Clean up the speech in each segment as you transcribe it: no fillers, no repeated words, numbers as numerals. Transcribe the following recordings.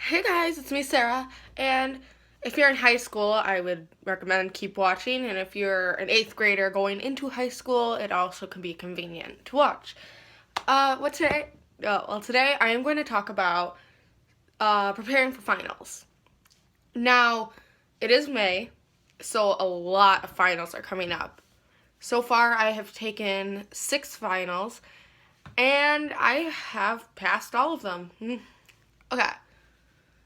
Hey guys, it's me Sarah, and if you're in high school, I would recommend keep watching, and if you're an 8th grader going into high school, it also can be convenient to watch. What today? Today I am going to talk about preparing for finals. Now, it is May, so a lot of finals are coming up. So far, I have taken 6 finals, and I have passed all of them. Okay.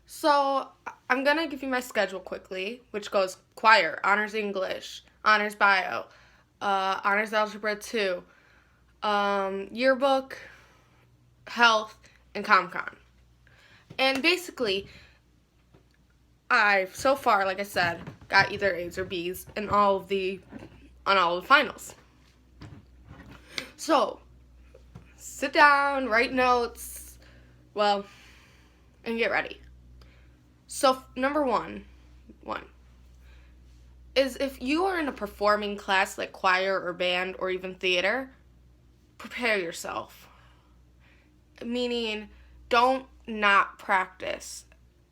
So I'm going to give you my schedule quickly, which goes choir, honors English, honors bio, honors algebra 2, yearbook, health, and ComCon. And basically, I've so far, like I said, got either A's or B's in all of the finals. So sit down, write notes, and get ready. So number one is if you are in a performing class like choir or band or even theater, prepare yourself. Meaning, don't not practice.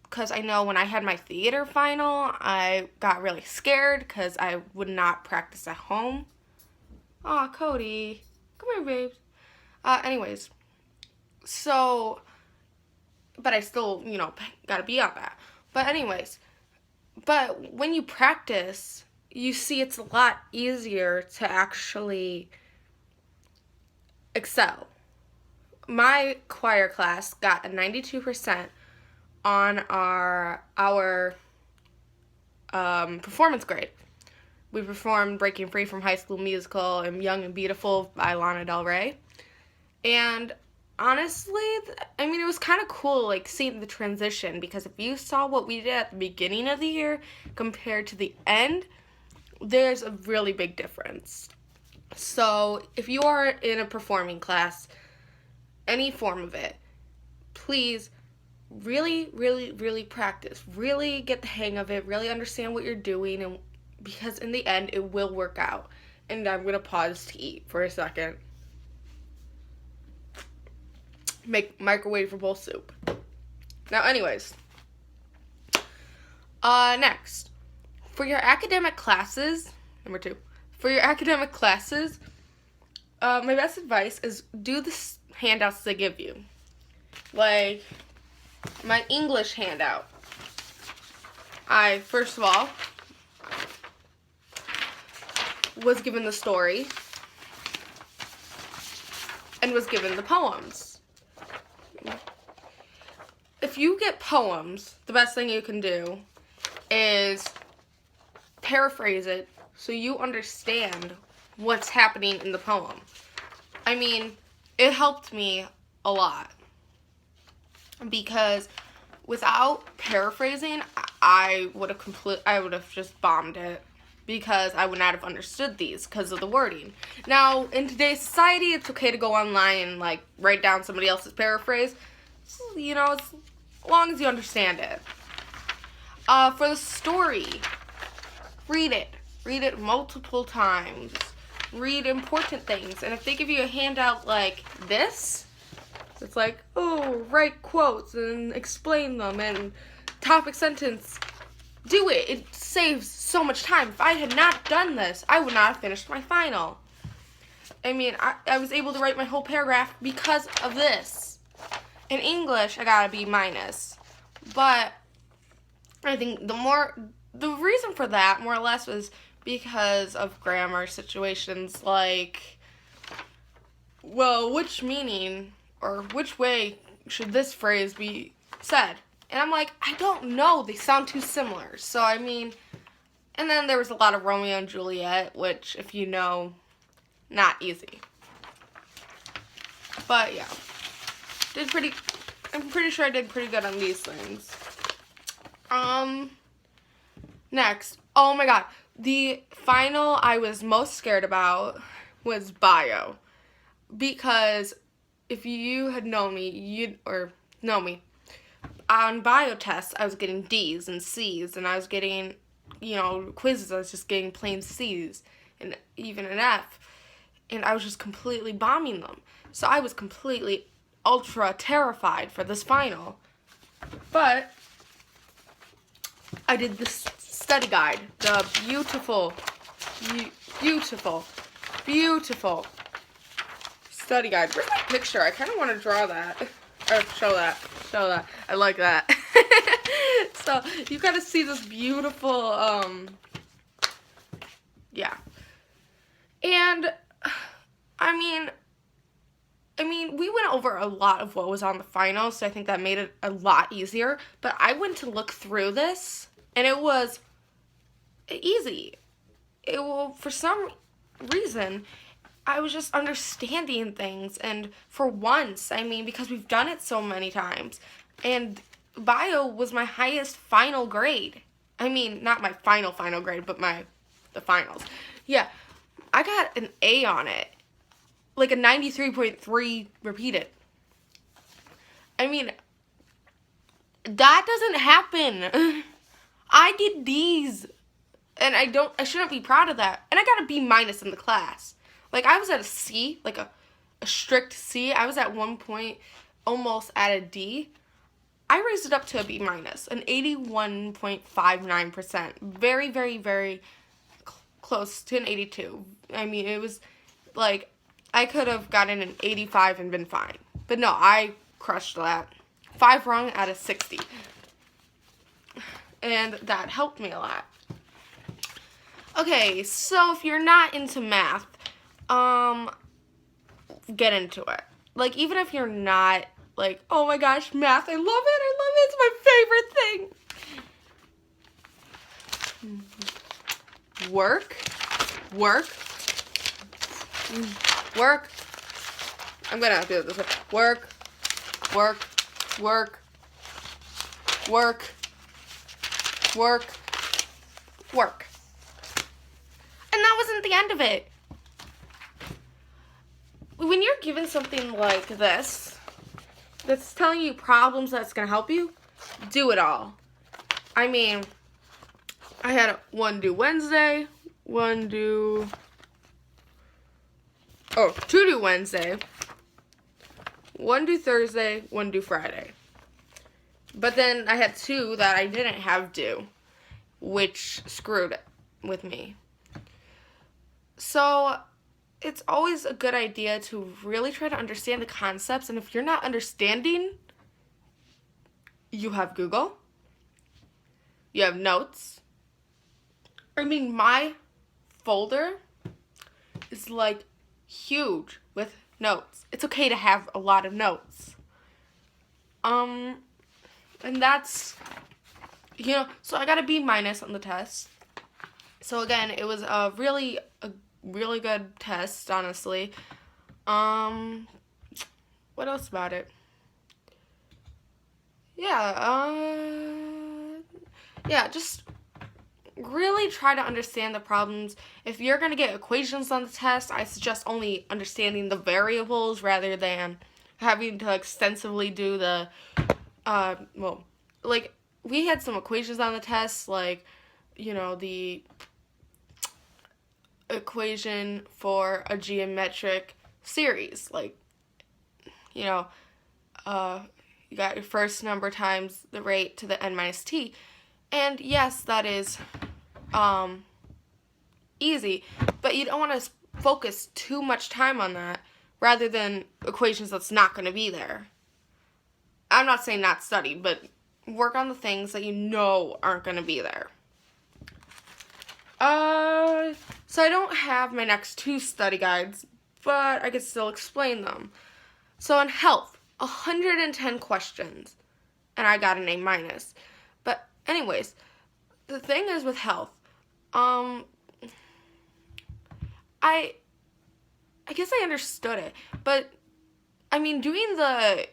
Because I know when I had my theater final, I got really scared because I would not practice at home. Aw, Cody. Come here, babes. Anyways, so, but I still, gotta be on that. But when you practice, you see it's a lot easier to actually excel. My choir class got a 92% on our performance grade. We performed Breaking Free from High School Musical and Young and Beautiful by Lana Del Rey. And honestly, it was kind of cool, like, seeing the transition, because if you saw what we did at the beginning of the year compared to the end, there's a really big difference. So, if you are in a performing class, any form of it, please really, really, really practice. Really get the hang of it. Really understand what you're doing, and because in the end, it will work out. And I'm going to pause to eat for a second. Make microwavable soup. Now, anyways. Next. For your academic classes, number 2. For your academic classes, my best advice is do the handouts they give you. Like, my English handout. I, first of all, was given the story and was given the poems. If you get poems, the best thing you can do is paraphrase it so you understand what's happening in the poem. It helped me a lot, because without paraphrasing, I would have just bombed it, because I would not have understood these because of the wording. Now, in today's society, it's okay to go online and, like, write down somebody else's paraphrase, as long as you understand it. For the story, read it. Read it multiple times. Read important things. And if they give you a handout like this, it's like, write quotes and explain them and topic sentence, do it. It saves so much time. If I had not done this, I would not have finished my final. I was able to write my whole paragraph because of this. In English, I got a B-. But I think the reason for that, more or less, was because of grammar situations like, which meaning or which way should this phrase be said? And I'm like, I don't know. They sound too similar. So, and then there was a lot of Romeo and Juliet, which, if you know, not easy. But, yeah. I'm pretty sure I did pretty good on these things. Next. Oh my god. The final I was most scared about was bio. Because if you had known me, on bio tests, I was getting D's and C's, and I was getting, quizzes, I was just getting plain C's, and even an F, and I was just completely bombing them. So I was completely ultra terrified for this final. But I did this study guide, the beautiful study guide. Where's my picture? I kind of want to draw that. Or show that. I like that. So you gotta see this beautiful, yeah. And I mean, we went over a lot of what was on the finals, so I think that made it a lot easier. But I went to look through this, and it was easy. For some reason, I was just understanding things, and for once, because we've done it so many times, and bio was my highest final grade. Not my final grade, but the finals. Yeah, I got an A on it. Like a 93.3 repeated. That doesn't happen. I get D's. And I shouldn't be proud of that. And I got a B- in the class. Like, I was at a C, like a strict C. I was at one point almost at a D. I raised it up to a B-, an 81.59%. Very, very, very close to an 82. It was like, I could have gotten an 85 and been fine. But no, I crushed that. 5 wrong out of 60. And that helped me a lot. Okay, so if you're not into math, get into it. Like, even if you're not, like, oh my gosh, math, I love it, it's my favorite thing. Work. I'm gonna do it this way. Work. And that wasn't the end of it. When you're given something like this, that's telling you problems that's gonna help you, do it all. I had one due Wednesday, two due Wednesday, one due Thursday, one due Friday. But then I had 2 that I didn't have due, which screwed it with me. So it's always a good idea to really try to understand the concepts. And if you're not understanding, you have Google. You have notes. My folder is like huge with notes. It's okay to have a lot of notes. And that's, so I got a B- on the test. So again, it was a really good test, honestly. What else about it? Yeah, just really try to understand the problems. If you're going to get equations on the test, I suggest only understanding the variables rather than having to extensively do the, we had some equations on the test, like, the equation for a geometric series, like, you got your first number times the rate to the n minus t. And yes, that is easy, but you don't want to focus too much time on that rather than equations that's not going to be there. I'm not saying not study, but work on the things that aren't going to be there. So I don't have my next 2 study guides, but I can still explain them. So in health, 110 questions, and I got an A-. But anyways, the thing is with health, I guess I understood it, but doing the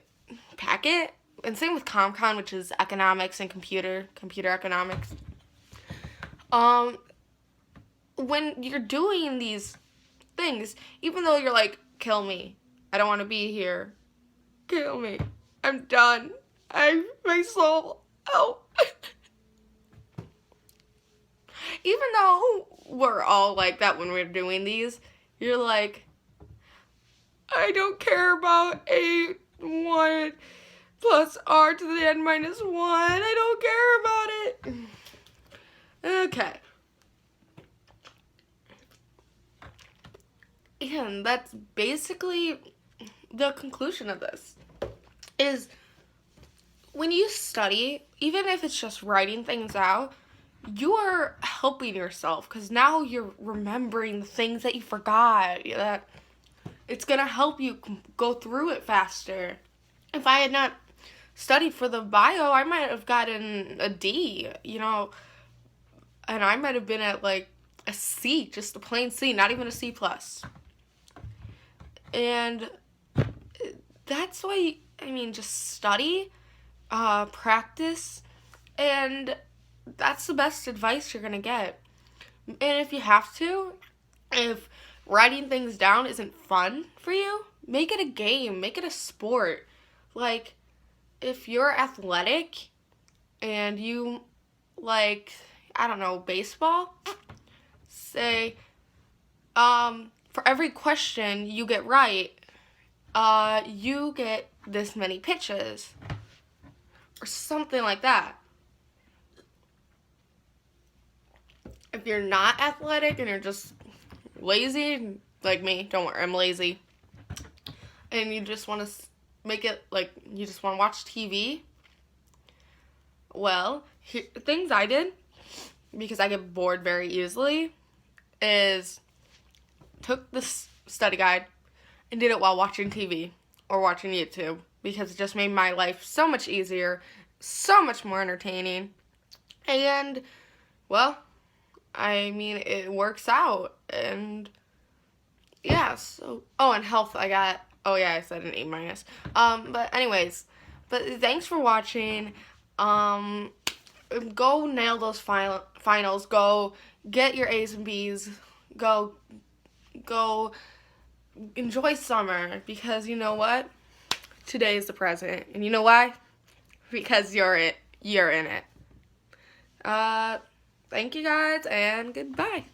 packet, and same with ComCon, which is economics and computer economics, when you're doing these things, even though you're like, kill me, I don't want to be here, kill me, I'm done, my soul, help. Even though we're all like that when we're doing these, you're like, I don't care about 8, 1, plus r to the n minus 1. I don't care about it. Okay. And that's basically the conclusion of this. Is when you study, even if it's just writing things out, you are helping yourself because now you're remembering the things that you forgot. That it's going to help you go through it faster. If I had not studied for the bio, I might have gotten a D, and I might have been at like a C, just a plain C, not even a C+. And that's why, just study, practice, and that's the best advice you're going to get. And if you have to, if writing things down isn't fun for you, make it a game, make it a sport. Like, if you're athletic and you like, I don't know, baseball, say, for every question you get right, you get this many pitches, or something like that. If you're not athletic and you're just lazy, like me, don't worry, I'm lazy, and you just want to make it like you just want to watch TV, well, things I did, because I get bored very easily, is took this study guide and did it while watching TV or watching YouTube, because it just made my life so much easier, so much more entertaining, and, well, it works out, and, yeah, so, and health, I said an A-. But anyways, thanks for watching. Go nail those finals, go get your A's and B's, go enjoy summer, because you know what? Today is the present, and you know why? Because you're in it. Thank you guys, and goodbye.